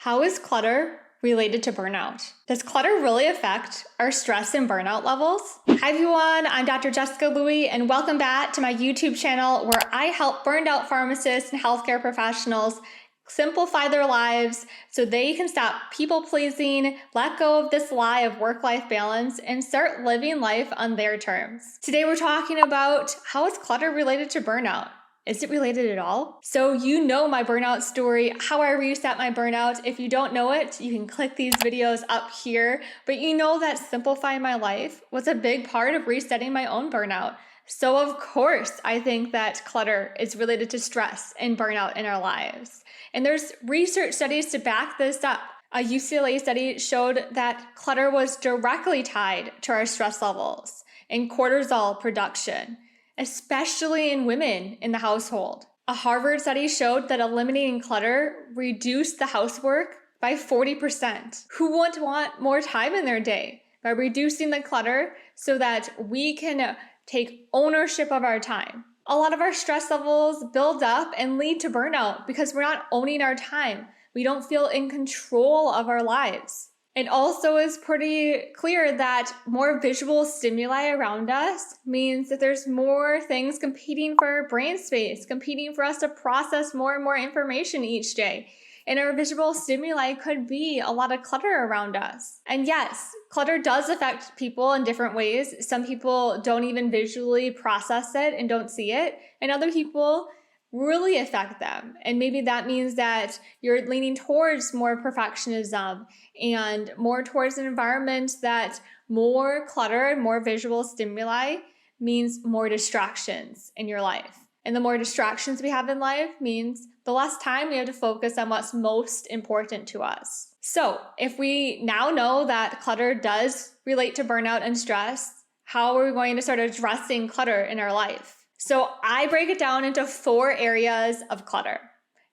How is clutter related to burnout? Does clutter really affect our stress and burnout levels? Hi everyone, I'm Dr. Jessica Louie, and welcome back to my YouTube channel where I help burned out pharmacists and healthcare professionals simplify their lives so they can stop people pleasing, let go of this lie of work-life balance, and start living life on their terms. Today we're talking about how is clutter related to burnout? Is it related at all? So you know my burnout story, how I reset my burnout. If you don't know it, you can click these videos up here. But you know that simplifying my life was a big part of resetting my own burnout. So of course, I think that clutter is related to stress and burnout in our lives. And there's research studies to back this up. A UCLA study showed that clutter was directly tied to our stress levels and cortisol production, especially in women in the household. A Harvard study showed that eliminating clutter reduced the housework by 40%. Who wouldn't want more time in their day? By reducing the clutter so that we can take ownership of our time. A lot of our stress levels build up and lead to burnout because we're not owning our time. We don't feel in control of our lives. It also is pretty clear that more visual stimuli around us means that there's more things competing for our brain space, competing for us to process more and more information each day. And our visual stimuli could be a lot of clutter around us. And yes, clutter does affect people in different ways. Some people don't even visually process it and don't see it. And other people really affect them. And maybe that means that you're leaning towards more perfectionism and more towards an environment that more clutter and more visual stimuli means more distractions in your life. And the more distractions we have in life means the less time we have to focus on what's most important to us. So if we now know that clutter does relate to burnout and stress, how are we going to start addressing clutter in our life? So I break it down into 4 areas of clutter.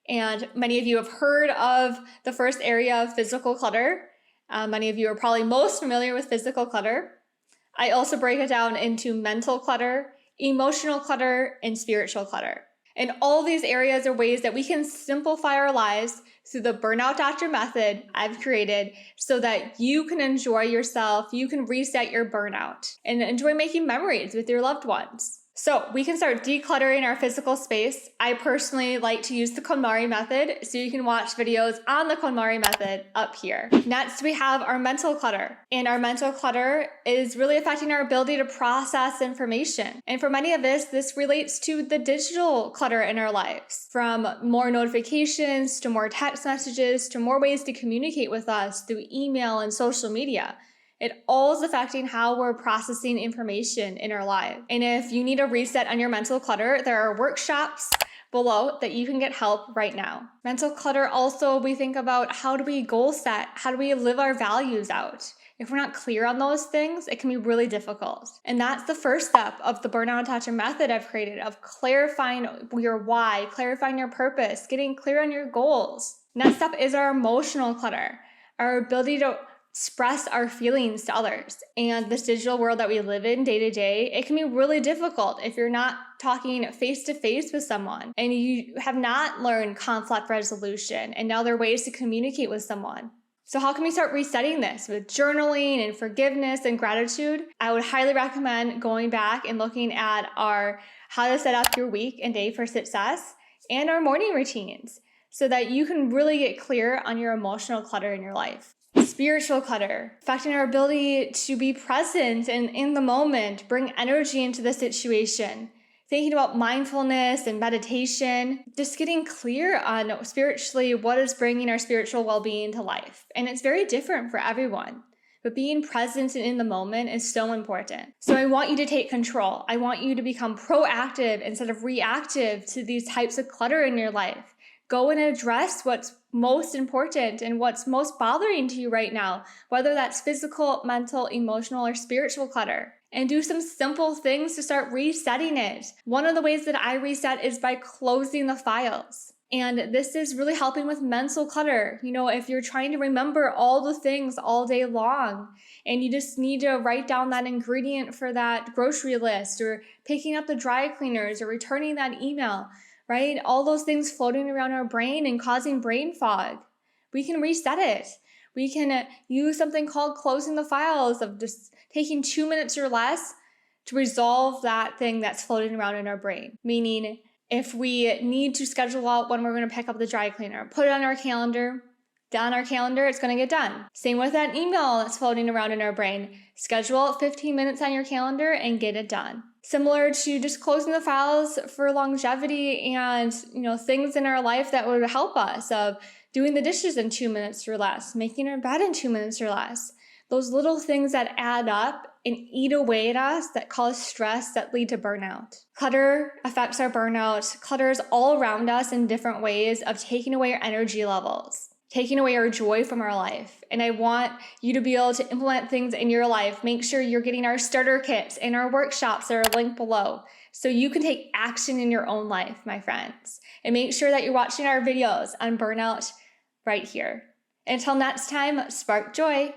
And many of you have heard of the first area of physical clutter. Many of you are probably most familiar with physical clutter. I also break it down into mental clutter, emotional clutter, and spiritual clutter. And all these areas are ways that we can simplify our lives through the Burnout Doctor method I've created so that you can enjoy yourself, you can reset your burnout, and enjoy making memories with your loved ones. So we can start decluttering our physical space. I personally like to use the KonMari Method, so you can watch videos on the KonMari Method up here. Next, we have our mental clutter. And our mental clutter is really affecting our ability to process information. And for many of us, this relates to the digital clutter in our lives. From more notifications, to more text messages, to more ways to communicate with us through email and social media. It all is affecting how we're processing information in our life. And if you need a reset on your mental clutter, there are workshops below that you can get help right now. Mental clutter also, we think about how do we goal set? How do we live our values out? If we're not clear on those things, it can be really difficult. And that's the first step of the Burnout Doctor method I've created, of clarifying your why, clarifying your purpose, getting clear on your goals. Next up is our emotional clutter, our ability to express our feelings to others. And this digital world that we live in day to day, it can be really difficult if you're not talking face to face with someone and you have not learned conflict resolution. And now there are ways to communicate with someone. So how can we start resetting this with journaling and forgiveness and gratitude? I would highly recommend going back and looking at our how to set up your week and day for success and our morning routines so that you can really get clear on your emotional clutter in your life. Spiritual clutter, affecting our ability to be present and in the moment, bring energy into the situation, thinking about mindfulness and meditation, just getting clear on spiritually what is bringing our spiritual well-being to life. And it's very different for everyone, but being present and in the moment is so important. So I want you to take control. I want you to become proactive instead of reactive to these types of clutter in your life. Go and address what's most important and what's most bothering to you right now, whether that's physical, mental, emotional, or spiritual clutter. And do some simple things to start resetting it. One of the ways that I reset is by closing the files. And this is really helping with mental clutter. You know, if you're trying to remember all the things all day long and you just need to write down that ingredient for that grocery list or picking up the dry cleaners or returning that email, right? All those things floating around our brain and causing brain fog. we can reset it. We can use something called closing the files, of just taking 2 minutes or less to resolve that thing that's floating around in our brain. Meaning, if we need to schedule out when we're going to pick up the dry cleaner, put it on our calendar. Down our calendar, it's going to get done. Same with that email that's floating around in our brain. Schedule 15 minutes on your calendar and get it done. Similar to just closing the files for longevity and things in our life that would help us, of doing the dishes in 2 minutes or less, making our bed in 2 minutes or less. Those little things that add up and eat away at us, that cause stress, that lead to burnout. Clutter affects our burnout. Clutter is all around us in different ways of taking away our energy levels, taking away our joy from our life. And I want you to be able to implement things in your life. Make sure you're getting our starter kits and our workshops that are linked below, so you can take action in your own life, my friends. And make sure that you're watching our videos on burnout right here. Until next time, spark joy.